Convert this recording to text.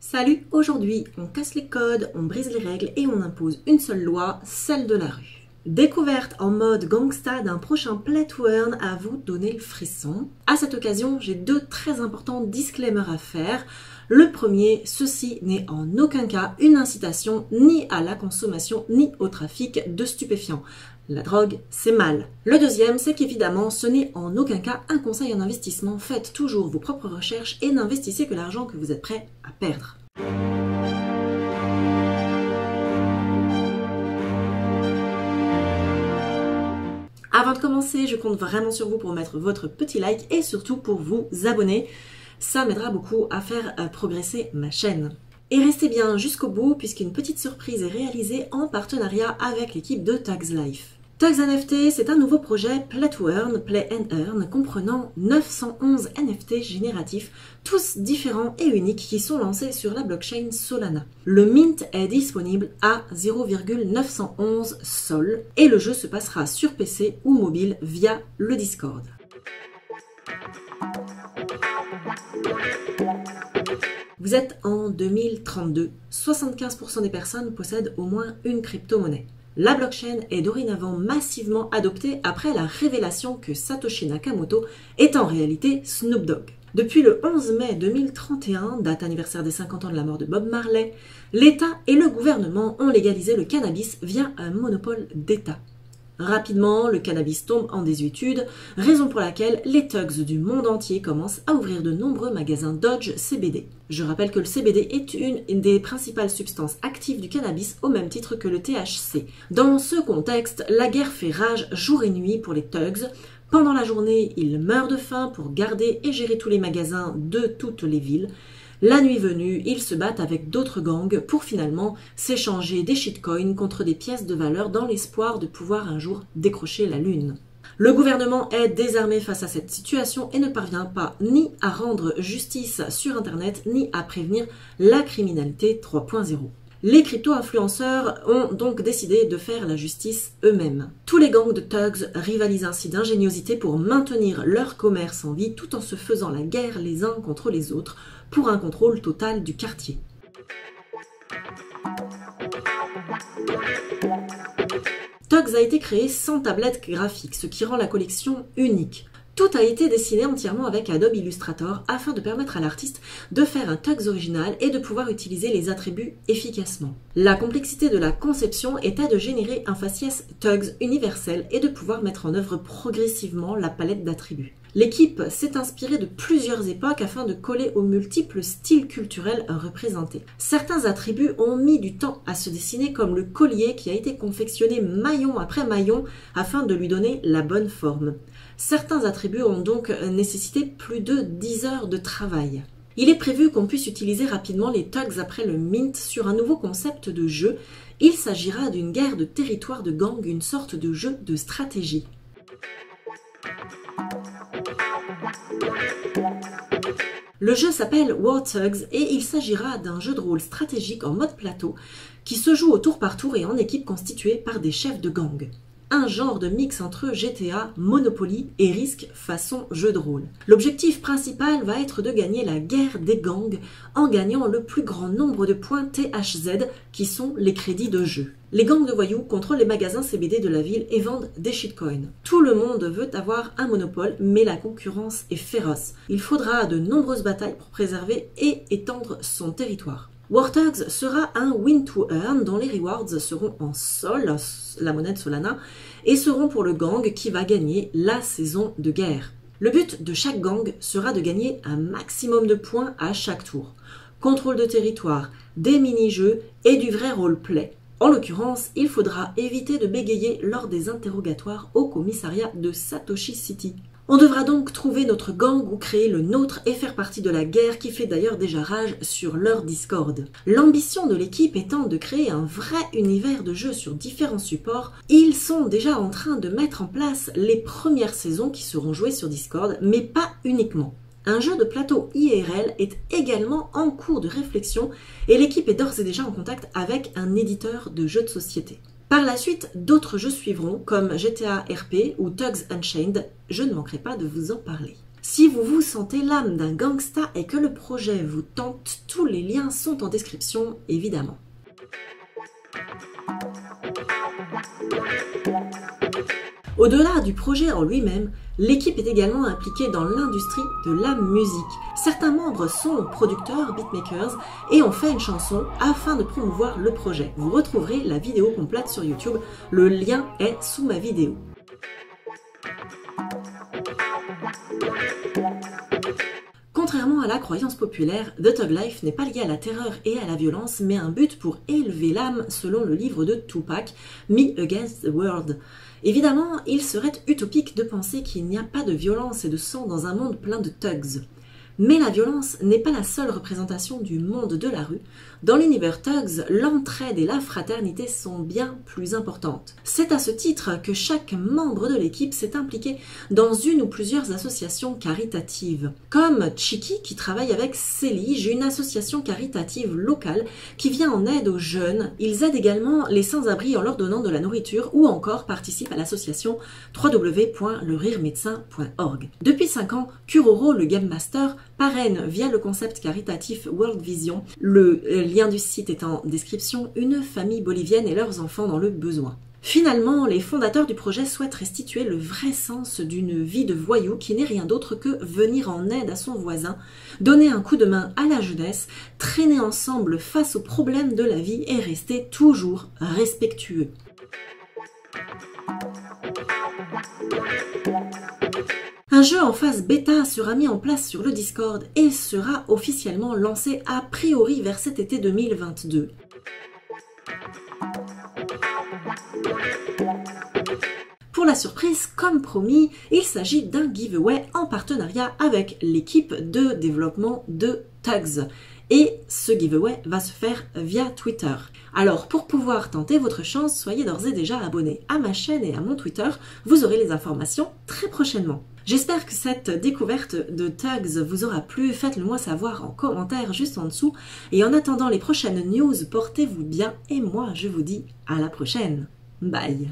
Salut, aujourd'hui on casse les codes, on brise les règles et on impose une seule loi, celle de la rue. Découverte en mode gangsta d'un prochain play to earn à vous donner le frisson. À cette occasion, j'ai deux très importants disclaimers à faire. Le premier, ceci n'est en aucun cas une incitation ni à la consommation ni au trafic de stupéfiants. La drogue, c'est mal. Le deuxième, c'est qu'évidemment, ce n'est en aucun cas un conseil en investissement. Faites toujours vos propres recherches et n'investissez que l'argent que vous êtes prêt à perdre. Avant de commencer, je compte vraiment sur vous pour mettre votre petit like et surtout pour vous abonner. Ça m'aidera beaucoup à faire progresser ma chaîne. Et restez bien jusqu'au bout puisqu'une petite surprise est réalisée en partenariat avec l'équipe de Tugs Life. Tugs NFT, c'est un nouveau projet Play to Earn, Play and Earn, comprenant 911 NFT génératifs, tous différents et uniques, qui sont lancés sur la blockchain Solana. Le mint est disponible à 0,911 Sol et le jeu se passera sur PC ou mobile via le Discord. Vous êtes en 2032, 75% des personnes possèdent au moins une crypto-monnaie. La blockchain est dorénavant massivement adoptée après la révélation que Satoshi Nakamoto est en réalité Snoop Dogg. Depuis le 11 mai 2031, date anniversaire des 50 ans de la mort de Bob Marley, l'État et le gouvernement ont légalisé le cannabis via un monopole d'État. Rapidement, le cannabis tombe en désuétude, raison pour laquelle les thugs du monde entier commencent à ouvrir de nombreux magasins Dodge CBD. Je rappelle que le CBD est une des principales substances actives du cannabis au même titre que le THC. Dans ce contexte, la guerre fait rage jour et nuit pour les thugs. Pendant la journée, ils meurent de faim pour garder et gérer tous les magasins de toutes les villes. La nuit venue, ils se battent avec d'autres gangs pour finalement s'échanger des shitcoins contre des pièces de valeur dans l'espoir de pouvoir un jour décrocher la lune. Le gouvernement est désarmé face à cette situation et ne parvient pas ni à rendre justice sur Internet ni à prévenir la criminalité 3.0. Les crypto-influenceurs ont donc décidé de faire la justice eux-mêmes. Tous les gangs de thugs rivalisent ainsi d'ingéniosité pour maintenir leur commerce en vie tout en se faisant la guerre les uns contre les autres pour un contrôle total du quartier. Tugs a été créé sans tablette graphique, ce qui rend la collection unique. Tout a été dessiné entièrement avec Adobe Illustrator afin de permettre à l'artiste de faire un Tugs original et de pouvoir utiliser les attributs efficacement. La complexité de la conception était de générer un faciès Tugs universel et de pouvoir mettre en œuvre progressivement la palette d'attributs. L'équipe s'est inspirée de plusieurs époques afin de coller aux multiples styles culturels représentés. Certains attributs ont mis du temps à se dessiner, comme le collier qui a été confectionné maillon après maillon afin de lui donner la bonne forme. Certains attributs ont donc nécessité plus de 10 heures de travail. Il est prévu qu'on puisse utiliser rapidement les Tugs après le mint sur un nouveau concept de jeu. Il s'agira d'une guerre de territoire de gang, une sorte de jeu de stratégie. Le jeu s'appelle War Tugs et il s'agira d'un jeu de rôle stratégique en mode plateau qui se joue au tour par tour et en équipe constituée par des chefs de gang. Un genre de mix entre GTA, Monopoly et Risk façon jeu de rôle. L'objectif principal va être de gagner la guerre des gangs en gagnant le plus grand nombre de points THZ qui sont les crédits de jeu. Les gangs de voyous contrôlent les magasins CBD de la ville et vendent des shitcoins. Tout le monde veut avoir un monopole, mais la concurrence est féroce. Il faudra de nombreuses batailles pour préserver et étendre son territoire. War Tugs sera un win to earn dont les rewards seront en Sol, la monnaie de Solana, et seront pour le gang qui va gagner la saison de guerre. Le but de chaque gang sera de gagner un maximum de points à chaque tour. Contrôle de territoire, des mini-jeux et du vrai roleplay. En l'occurrence, il faudra éviter de bégayer lors des interrogatoires au commissariat de Satoshi City. On devra donc trouver notre gang ou créer le nôtre et faire partie de la guerre qui fait d'ailleurs déjà rage sur leur Discord. L'ambition de l'équipe étant de créer un vrai univers de jeu sur différents supports, ils sont déjà en train de mettre en place les premières saisons qui seront jouées sur Discord, mais pas uniquement. Un jeu de plateau IRL est également en cours de réflexion et l'équipe est d'ores et déjà en contact avec un éditeur de jeux de société. Par la suite, d'autres jeux suivront comme GTA RP ou Tugs Unchained, je ne manquerai pas de vous en parler. Si vous vous sentez l'âme d'un gangsta et que le projet vous tente, tous les liens sont en description évidemment. Au-delà du projet en lui-même, l'équipe est également impliquée dans l'industrie de la musique. Certains membres sont producteurs, beatmakers et ont fait une chanson afin de promouvoir le projet. Vous retrouverez la vidéo complète sur YouTube, le lien est sous ma vidéo. Contrairement à la croyance populaire, The Thug Life n'est pas lié à la terreur et à la violence, mais un but pour élever l'âme selon le livre de Tupac, Me Against the World. Évidemment, il serait utopique de penser qu'il n'y a pas de violence et de sang dans un monde plein de thugs. Mais la violence n'est pas la seule représentation du monde de la rue. Dans l'univers Thugs, l'entraide et la fraternité sont bien plus importantes. C'est à ce titre que chaque membre de l'équipe s'est impliqué dans une ou plusieurs associations caritatives. Comme Chiki qui travaille avec Celige, une association caritative locale qui vient en aide aux jeunes. Ils aident également les sans-abri en leur donnant de la nourriture ou encore participent à l'association www.leriremedecin.org. Depuis 5 ans, Kuroro, le Game Master, parraine via le concept caritatif World Vision, le lien du site est en description, une famille bolivienne et leurs enfants dans le besoin. Finalement, les fondateurs du projet souhaitent restituer le vrai sens d'une vie de voyou qui n'est rien d'autre que venir en aide à son voisin, donner un coup de main à la jeunesse, traîner ensemble face aux problèmes de la vie et rester toujours respectueux. Un jeu en phase bêta sera mis en place sur le Discord et sera officiellement lancé a priori vers cet été 2022. Pour la surprise, comme promis, il s'agit d'un giveaway en partenariat avec l'équipe de développement de Thugs. Et ce giveaway va se faire via Twitter. Alors pour pouvoir tenter votre chance, soyez d'ores et déjà abonnés à ma chaîne et à mon Twitter, vous aurez les informations très prochainement. J'espère que cette découverte de Thugs vous aura plu, faites-le moi savoir en commentaire juste en dessous. Et en attendant les prochaines news, portez-vous bien et moi je vous dis à la prochaine. Bye.